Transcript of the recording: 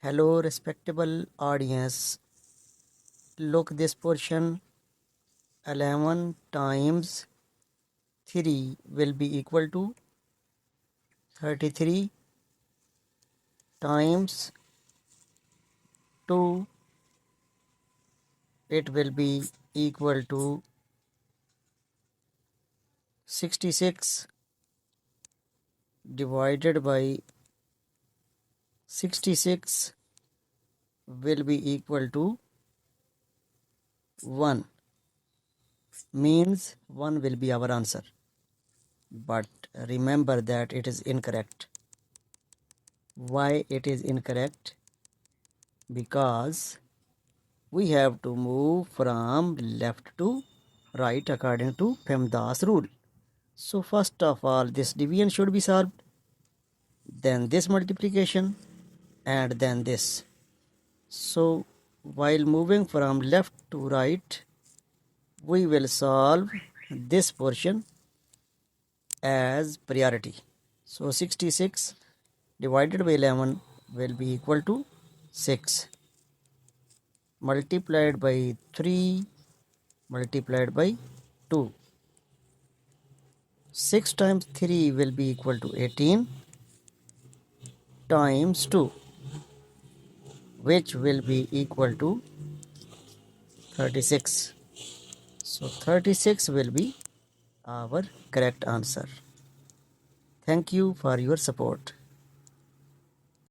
Hello respectable audience, look this portion. 11 times 3 will be equal to 33 times 2, it will be equal to 66 divided by 66 will be equal to 1, means 1 will be our answer. But remember that it is incorrect. Why it is incorrect? Because we have to move from left to right according to PEMDAS rule. So first of all, this division should be solved, then this multiplication, and then this. So while moving from left to right, we will solve this portion as priority. So 66 divided by 11 will be equal to 6, multiplied by 3 multiplied by 2. 6 times 3 will be equal to 18 times 2, which will be equal to 36. So 36 will be our correct answer. Thank you for your support.